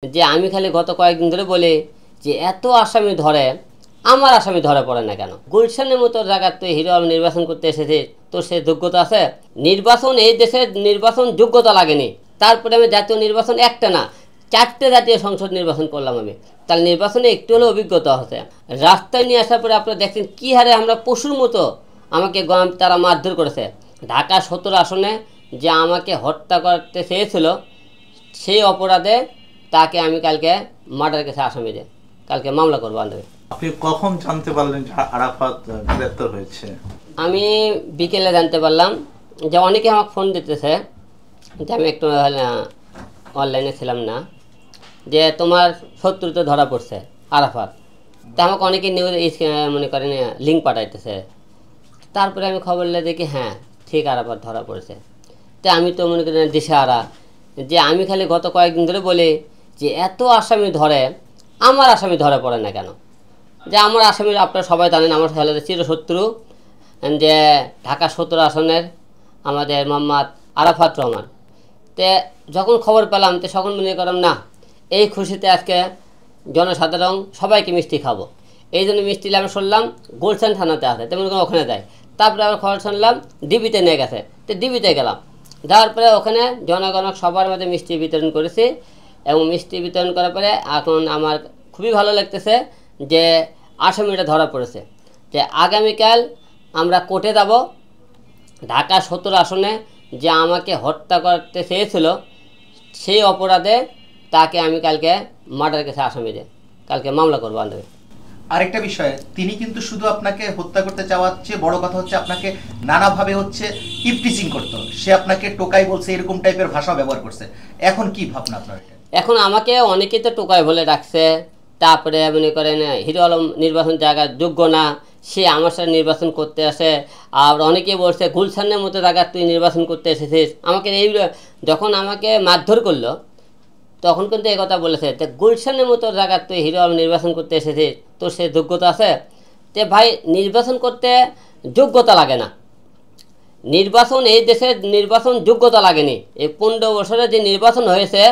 যে আমি খালি গত কয়েকদিন ধরে বলি যে এত আসামি ধরে আমার আসামি ধরা পড়ে না কেন? গুলশানের মতো জায়গার তুই হিরো আলম নির্বাচন করতে এসেছিস, তোর সে যোগ্যতা আছে? নির্বাচন এই দেশের নির্বাচন যোগ্যতা লাগেনি, তারপরে আমি জাতীয় নির্বাচন একটা না 4টে জাতীয় সংসদ নির্বাচন করলাম আমি, তার নির্বাচনে একটু হলেও অভিজ্ঞতা হচ্ছে। রাস্তায় নিয়ে আসার পরে আপনারা দেখছেন কী হারে আমরা পশুর মতো আমাকে তারা মারধর করেছে। ঢাকা 17 আসনে যে আমাকে হত্যা করতে চেয়েছিল সেই অপরাধে তাকে আমি কালকে মার্ডার কেসে আসামি দিয়ে কালকে মামলা করবো আন্দাজে। আপনি কখন জানতে পারলেন যে আরাফাত গ্রেপ্তার হয়েছে? আমি বিকেলে জানতে পারলাম যে অনেকে আমাকে ফোন দিতেছে, যে আমি একটু অনলাইনে ছিলাম না, যে তোমার শত্রু তো ধরা পড়ছে আরাফাত। তা আমাকে অনেকে নিউজ মনে করেন লিঙ্ক পাঠাইতেছে। তারপরে আমি খবর নিয়ে দেখি হ্যাঁ ঠিক আরাফাত ধরা পড়েছে। তো আমি তো মনে করেন দিশেহারা, যে আমি খালি গত কয়েকদিন ধরে বলি যে এত আসামি ধরে আমার আসামি ধরা পড়ে না কেন? যে আমার আসামি আপনারা সবাই জানেন, আমার হলো চিরশত্রু যে ঢাকা 17 আসনের আমাদের মোহাম্মদ আরাফাত রহমান। তে যখন খবর পেলাম তো তখন মনে করলাম না, এই খুশিতে আজকে জনসাধারণ সবাইকে মিষ্টি খাবো, এই জন্য মিষ্টি আমি শুনলাম গুলশান থানাতে আছে, তেমন কোনো ওখানে যায়। তারপরে আবার খবর শুনলাম ডিবিতে নিয়ে গেছে, তো ডিবিতে গেলাম, যাওয়ার পরে ওখানে জনগণ সবার মধ্যে মিষ্টি বিতরণ করেছি। এবং মিষ্টি বিতরণ করার পরে এখন আমার খুবই ভালো লাগতেছে যে আসামিটা ধরা পড়েছে। যে আগামীকাল আমরা কোর্টে যাব, ঢাকা 17 আসনে যে আমাকে হত্যা করতে চেয়েছিল সেই অপরাধে তাকে আমি কালকে মার্ডার কেসে আসামি দিয়ে কালকে মামলা করবো আন্দাজে। আরেকটা বিষয়, তিনি কিন্তু শুধু আপনাকে হত্যা করতে চাওয়ার চেয়ে বড় কথা হচ্ছে আপনাকে নানাভাবে ইফটিজিং করতো, সে আপনাকে টোকাই বলছে, এরকম টাইপের ভাষা ব্যবহার করছে। এখন কি ভাবনা আপনার? এখন আমাকে অনেকেই তো টোকাই বলে রাখছে, তারপরে মনে করেন হিরো আলম নির্বাচন জায়গার যোগ্য না, সে আমার সাথে নির্বাচন করতে আসে। আর অনেকে বলছে গুলশানের মতো জায়গা তুই নির্বাচন করতে এসেছিস। আমাকে এই যখন আমাকে মারধর করলো তখন কিন্তু এই কথা বলেছে যে গুলশানের মতো জায়গা তুই হিরো আলম নির্বাচন করতে এসেছিস, তোর সে যোগ্যতা আছে? তে ভাই নির্বাচন করতে যোগ্যতা লাগে না, নির্বাচন এই দেশের নির্বাচন যোগ্যতা লাগেনি। এই 15 বছরে যে নির্বাচন হয়েছে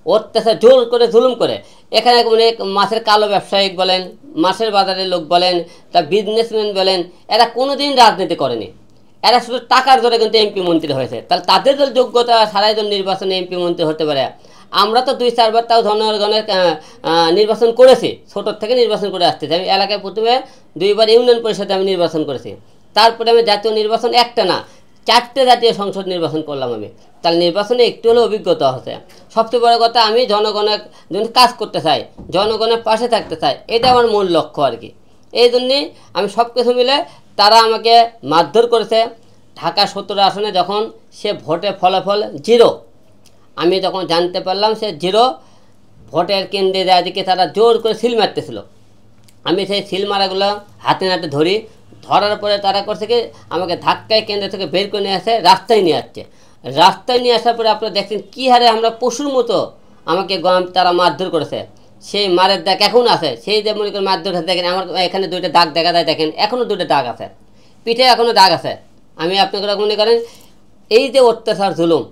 অত্যাচার জোর করে জুলুম করে, এখানে অনেক মাছের কালো ব্যবসায়িক বলেন, মাছের বাজারের লোক বলেন, তা বিজনেসম্যান বলেন, এরা কোনো দিন রাজনীতি করেনি, এরা শুধু টাকার জোরে কিন্তু এমপি মন্ত্রী হয়েছে। তাহলে তাদের যে যোগ্যতা সারাই জন নির্বাচনে এমপি মন্ত্রী হতে পারে। আমরা তো 2-4 বার তাও জনগণের নির্বাচন করেছি, ছোটোর থেকে নির্বাচন করে আসতেছি। আমি এলাকায় প্রথমে 2বার ইউনিয়ন পরিষদে আমি নির্বাচন করেছি, তারপরে আমি জাতীয় নির্বাচন একটা না 4টে জাতীয় সংসদ নির্বাচন করলাম আমি, তার নির্বাচনে একটু হলেও অভিজ্ঞতা হচ্ছে। সবচেয়ে বড় কথা আমি জনগণের জন্য কাজ করতে চাই, জনগণের পাশে থাকতে চাই, এটা আমার মূল লক্ষ্য আর কি। এই জন্যেই আমি সব কিছু মিলে তারা আমাকে মারধর করেছে। ঢাকা 17 আসনে যখন সে ভোটে ফলাফল 0, আমি যখন জানতে পারলাম সে 0, ভোটের কেন্দ্রে দেওয়া দিকে তারা জোর করে সিল মারতেছিল। আমি সেই সিল মারাগুলো হাতে নাতে ধরি, ধরার পরে তারা করছে কি আমাকে ধাক্কায় কেন্দ্র থেকে বের করে নিয়ে আসে, রাস্তায় নিয়ে আসছে। রাস্তায় নিয়ে আসার পরে আপনারা দেখছেন কী হারে আমরা পশুর মতো আমাকে তারা মারধর করেছে। সেই মারের দাগ এখন আছে, সেই যে মনে করেন মারধর দেখেন আমার এখানে 2টা দাগ দেখা যায়, দেখেন এখনও 2টা দাগ আছে, পিঠে এখনও দাগ আছে। আমি আপনাকে মনে করেন এই যে অত্যাচার জুলুম,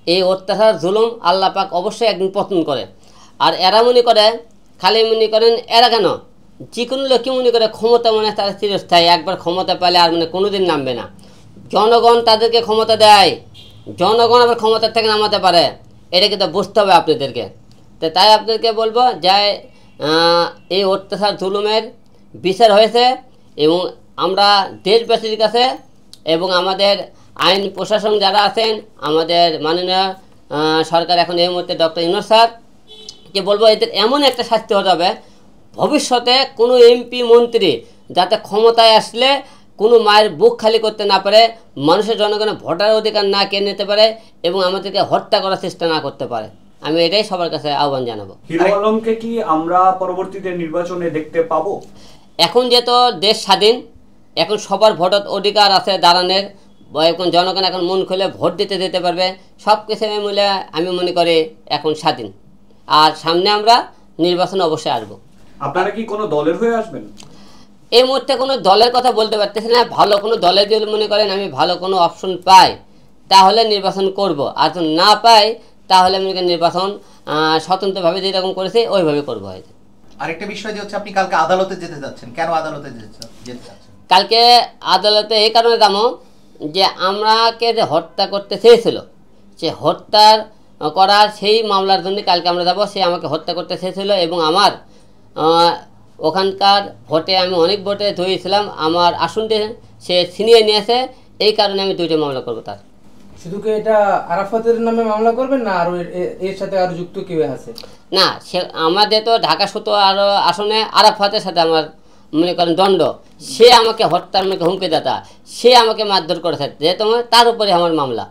এই অত্যাচার জুলুম আল্লাহ পাক অবশ্যই একদিন পতন করে। আর এরা মনে করে খালি মনে করেন এরা কেন যে কোনো লোকই মনে করে ক্ষমতা মনে তারা চিরস্থায়ী, একবার ক্ষমতা পেলে আর কোনোদিন নামবে না। জনগণ তাদেরকে ক্ষমতা দেয়, জনগণ আবার ক্ষমতার থেকে নামাতে পারে, এটা কিন্তু বুঝতে হবে আপনাদেরকে। তো তাই আপনাদেরকে বলবো যে এই অত্যাচার জুলুমের বিচার হয়েছে এবং আমরা দেশবাসীর কাছে এবং আমাদের আইন প্রশাসন যারা আছেন, আমাদের মাননীয় সরকার এখন এই মুহূর্তে ডক্টর ইউনূস স্যারকে বলবো এদের এমন একটা শাস্তি হতে হবে ভবিষ্যতে কোনো এমপি মন্ত্রী যাতে ক্ষমতায় আসলে কোনো মায়ের বুক খালি করতে না পারে, মানুষের জনগণের ভোটার অধিকার না কেড়ে নিতে পারে এবং আমাদেরকে হত্যা করার চেষ্টা না করতে পারে। আমি এটাই সবার কাছে আহ্বান জানাবো। হিরো আলমকে কি আমরা পরবর্তীতে নির্বাচনে দেখতে পাবো? এখন যেহেতু দেশ স্বাধীন, এখন সবার ভোটার অধিকার আছে দাঁড়ানোর, এখন জনগণ এখন মন খুলে ভোট দিতে যেতে পারবে, সব কিছু মিলে আমি মনে করি এখন স্বাধীন। আর সামনে আমরা নির্বাচনে অবশ্যই আসবো। আপনারা কি কোনো দলের হয়ে আসবেন? এই মুহূর্তে কোনো দলের কথা বলতে পারতেছি না, ভালো কোনো দলের যদি মনে করেন আমি ভালো কোনো অপশন পাই তাহলে নির্বাচন করব, আর যদি না পাই তাহলে আমি নির্বাচন স্বতন্ত্রভাবে যেরকম করেছে ওইভাবে করবো হয়তো। আরেকটা বিষয় যে হচ্ছে আপনি কালকে আদালতে যেতে যাচ্ছেন, কেন আদালতে যেতে চাচ্ছেন? কালকে আদালতে এই কারণে যাবো যে আমাকে যে হত্যা করতে চেয়েছিল, সে হত্যার করার সেই মামলার জন্য কালকে আমরা যাব। সে আমাকে হত্যা করতে চেয়েছিল এবং আমার ওখানকার ভোটে আমি অনেক ভোটে জয়ীছিলাম, আমার আসনটি সে ছিনিয়ে নিয়েছে। এই কারণে আমি 2টি মামলা করবো তার। শুধু কি এটা আরাফাতের নামে মামলা করবেন না আরো এর সাথে আরো যুক্ত কেউ আছে? না, সে আমাদের তো ঢাকা 17 আসনে আরাফাতের সাথে আমার মনে করেন দণ্ড। সে আমাকে হত্যার হুমকি দাতা, সে আমাকে মারধর করেছে, যে তোমার তার উপরে আমার মামলা।